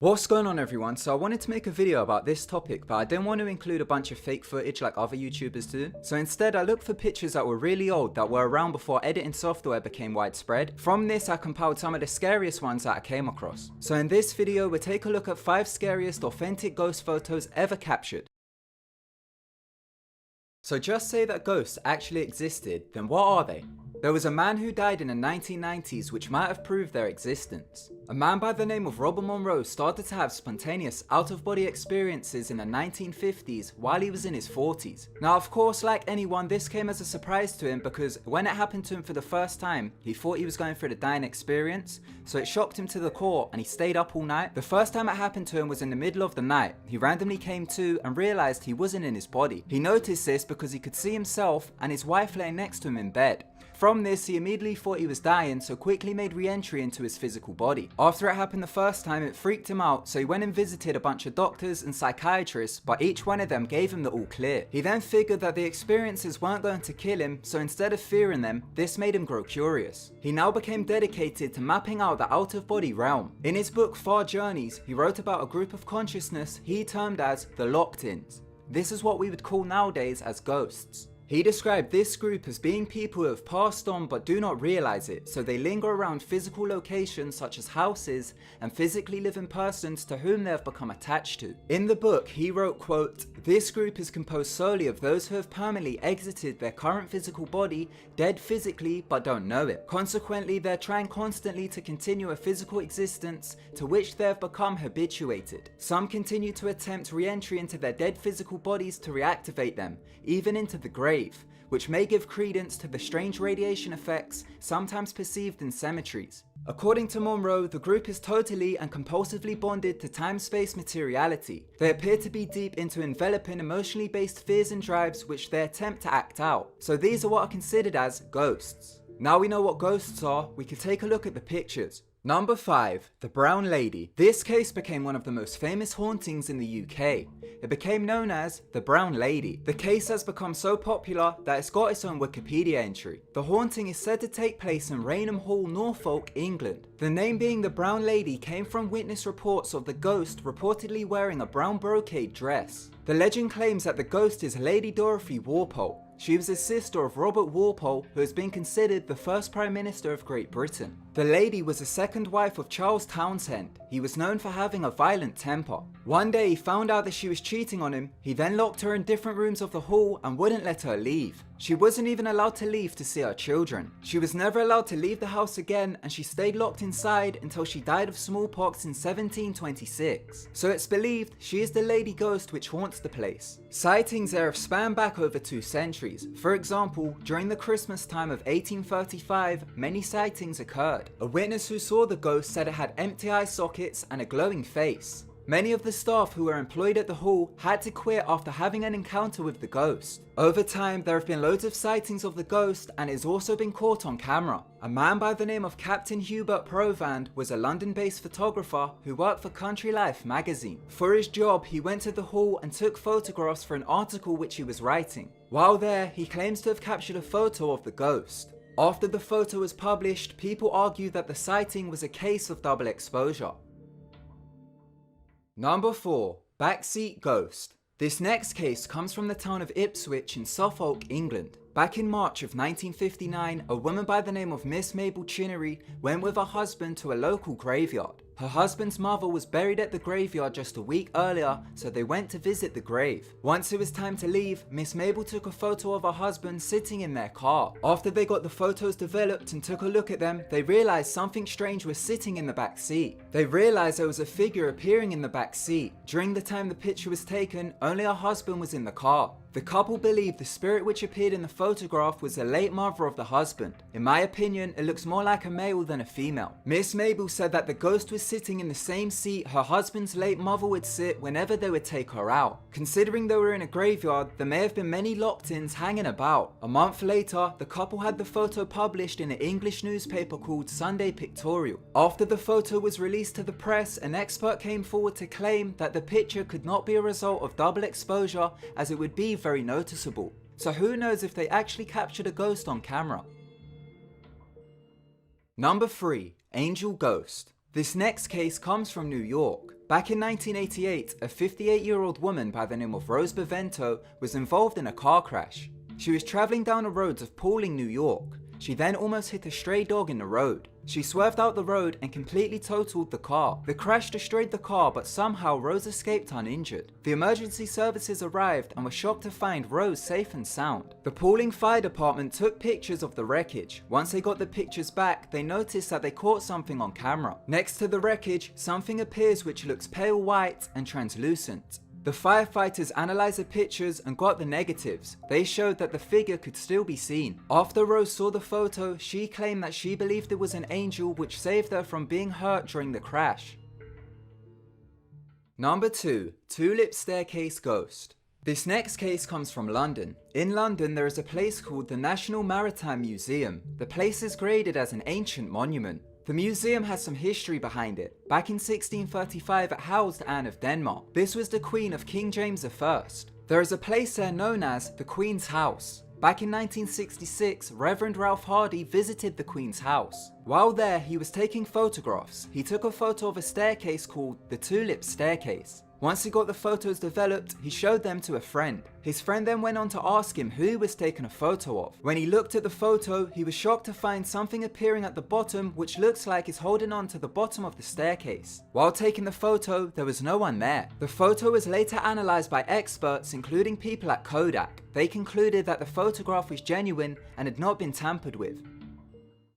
What's going on everyone? So I wanted to make a video about this topic, but I didn't want to include a bunch of fake footage like other YouTubers do. So instead I looked for pictures that were really old that were around before editing software became widespread. From this I compiled some of the scariest ones that I came across. So in this video we'll take a look at 5 scariest authentic ghost photos ever captured. So just say that ghosts actually existed, then what are they? There was a man who died in the 1990s which might have proved their existence. A man by the name of Robert Monroe started to have spontaneous out-of-body experiences in the 1950s while he was in his 40s. Now of course, like anyone, this came as a surprise to him because when it happened to him for the first time, he thought he was going through the dying experience, so it shocked him to the core and he stayed up all night. The first time it happened to him was in the middle of the night. He randomly came to and realized he wasn't in his body. He noticed this because he could see himself and his wife laying next to him in bed. From this, he immediately thought he was dying, so quickly made re-entry into his physical body. After it happened the first time, it freaked him out, so he went and visited a bunch of doctors and psychiatrists, but each one of them gave him the all clear. He then figured that the experiences weren't going to kill him, so instead of fearing them, this made him grow curious. He now became dedicated to mapping out the out-of-body realm. In his book Far Journeys, he wrote about a group of consciousness he termed as the locked-ins. This is what we would call nowadays as ghosts. He described this group as being people who have passed on but do not realize it, so they linger around physical locations such as houses and physically live in persons to whom they have become attached to. In the book, he wrote, quote, "This group is composed solely of those who have permanently exited their current physical body, dead physically but don't know it. Consequently, they're trying constantly to continue a physical existence to which they have become habituated. Some continue to attempt re-entry into their dead physical bodies to reactivate them, even into the grave, which may give credence to the strange radiation effects sometimes perceived in cemeteries." According to Monroe, the group is totally and compulsively bonded to time-space materiality. They appear to be deep into enveloping emotionally based fears and drives which they attempt to act out. So these are what are considered as ghosts. Now we know what ghosts are, we could take a look at the pictures. Number 5. The Brown Lady. This case became one of the most famous hauntings in the UK. It became known as the Brown Lady. The case has become so popular that it's got its own Wikipedia entry. The haunting is said to take place in Rainham Hall, Norfolk, England. The name being the Brown Lady came from witness reports of the ghost reportedly wearing a brown brocade dress. The legend claims that the ghost is Lady Dorothy Walpole. She was a sister of Robert Walpole, who has been considered the first Prime Minister of Great Britain. The lady was the second wife of Charles Townshend. He was known for having a violent temper. One day he found out that she was cheating on him. He then locked her in different rooms of the hall and wouldn't let her leave. She wasn't even allowed to leave to see her children. She was never allowed to leave the house again, and she stayed locked inside until she died of smallpox in 1726. So it's believed she is the lady ghost which haunts the place. Sightings there have spanned back over 2 centuries. For example, during the Christmas time of 1835, many sightings occurred. A witness who saw the ghost said it had empty eye sockets and a glowing face. Many of the staff who were employed at the hall had to quit after having an encounter with the ghost. Over time, there have been loads of sightings of the ghost, and it has also been caught on camera. A man by the name of Captain Hubert Provand was a London-based photographer who worked for Country Life magazine. For his job, he went to the hall and took photographs for an article which he was writing. While there, he claims to have captured a photo of the ghost. After the photo was published, people argued that the sighting was a case of double exposure. Number 4. Backseat Ghost. This next case comes from the town of Ipswich in Suffolk, England. Back in March of 1959, a woman by the name of Miss Mabel Chinnery went with her husband to a local graveyard. Her husband's mother was buried at the graveyard just a week earlier, so they went to visit the grave. Once it was time to leave, Miss Mabel took a photo of her husband sitting in their car. After they got the photos developed and took a look at them, they realized something strange was sitting in the back seat. They realized there was a figure appearing in the back seat. During the time the picture was taken, only her husband was in the car. The couple believed the spirit which appeared in the photograph was the late mother of the husband. In my opinion, it looks more like a male than a female. Miss Mabel said that the ghost was sitting in the same seat her husband's late mother would sit whenever they would take her out. Considering they were in a graveyard, there may have been many locked-ins hanging about. A month later, the couple had the photo published in an English newspaper called Sunday Pictorial. After the photo was released to the press, an expert came forward to claim that the picture could not be a result of double exposure, as it would be very noticeable. So who knows if they actually captured a ghost on camera. Number 3. Angel Ghost. This next case comes from New York. Back in 1988, a 58-year-old woman by the name of Rose Bevento was involved in a car crash. She was traveling down the roads of Pawling, New York. She then almost hit a stray dog in the road. She swerved out the road and completely totaled the car. The crash destroyed the car, but somehow Rose escaped uninjured. The emergency services arrived and were shocked to find Rose safe and sound. The Pawling Fire Department took pictures of the wreckage. Once they got the pictures back, they noticed that they caught something on camera. Next to the wreckage, something appears which looks pale white and translucent. The firefighters analysed the pictures and got the negatives. They showed that the figure could still be seen. After Rose saw the photo, she claimed that she believed it was an angel which saved her from being hurt during the crash. Number 2. Tulip Staircase Ghost. This next case comes from London. In London, there is a place called the National Maritime Museum. The place is graded as an ancient monument. The museum has some history behind it. Back in 1635 it housed Anne of Denmark. This was the queen of King James I. There is a place there known as the Queen's House. Back in 1966, Reverend Ralph Hardy visited the Queen's house. While there, he was taking photographs. He took a photo of a staircase called the Tulip Staircase. Once he got the photos developed, he showed them to a friend. His friend then went on to ask him who he was taking a photo of. When he looked at the photo, he was shocked to find something appearing at the bottom which looks like it's holding on to the bottom of the staircase. While taking the photo, there was no one there. The photo was later analysed by experts, including people at Kodak. They concluded that the photograph was genuine and had not been tampered with.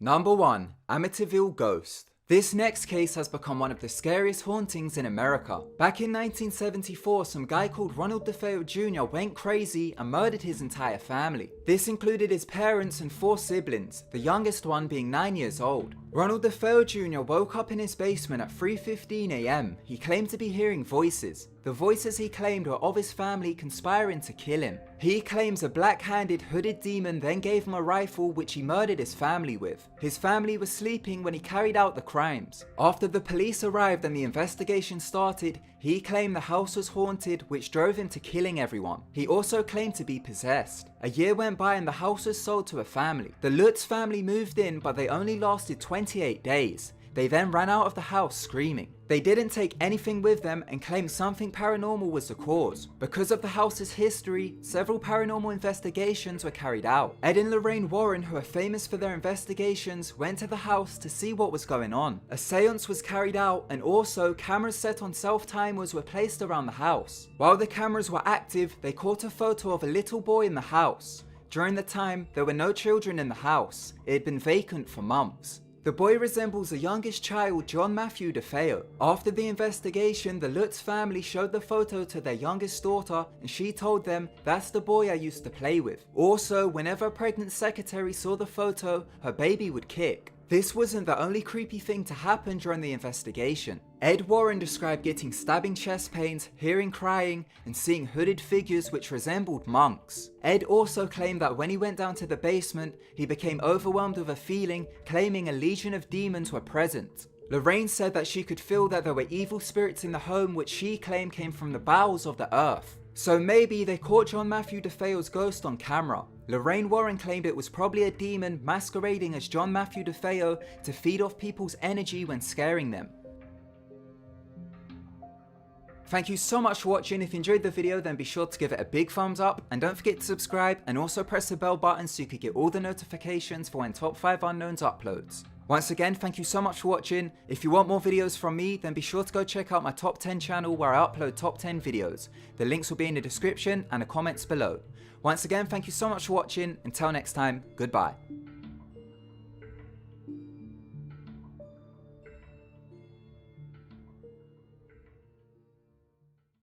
Number 1. Amityville Ghost. This next case has become one of the scariest hauntings in America. Back in 1974, some guy called Ronald DeFeo Jr. went crazy and murdered his entire family. This included his parents and 4 siblings, the youngest one being 9 years old. Ronald DeFeo Jr. woke up in his basement at 3:15 AM. He claimed to be hearing voices. The voices he claimed were of his family conspiring to kill him. He claims a black-handed hooded demon then gave him a rifle which he murdered his family with. His family was sleeping when he carried out the crimes. After the police arrived and the investigation started, he claimed the house was haunted, which drove him to killing everyone. He also claimed to be possessed. A year went by and the house was sold to a family. The Lutz family moved in, but they only lasted 28 days. They then ran out of the house screaming. They didn't take anything with them and claimed something paranormal was the cause. Because of the house's history, several paranormal investigations were carried out. Ed and Lorraine Warren, who are famous for their investigations, went to the house to see what was going on. A seance was carried out and also cameras set on self-timers were placed around the house. While the cameras were active, they caught a photo of a little boy in the house. During the time, there were no children in the house. It had been vacant for months. The boy resembles the youngest child, John Matthew DeFeo. After the investigation, the Lutz family showed the photo to their youngest daughter and she told them, "That's the boy I used to play with." Also, whenever a pregnant secretary saw the photo, her baby would kick. This wasn't the only creepy thing to happen during the investigation. Ed Warren described getting stabbing chest pains, hearing crying, and seeing hooded figures which resembled monks. Ed also claimed that when he went down to the basement, he became overwhelmed with a feeling, claiming a legion of demons were present. Lorraine said that she could feel that there were evil spirits in the home which she claimed came from the bowels of the earth. So maybe they caught John Matthew DeFeo's ghost on camera. Lorraine Warren claimed it was probably a demon masquerading as John Matthew DeFeo to feed off people's energy when scaring them. Thank you so much for watching. If you enjoyed the video, then be sure to give it a big thumbs up and don't forget to subscribe and also press the bell button so you can get all the notifications for when Top 5 Unknowns uploads. Once again, thank you so much for watching. If you want more videos from me, then be sure to go check out my Top 10 channel where I upload top 10 videos. The links will be in the description and the comments below. Once again, thank you so much for watching. Until next time, goodbye.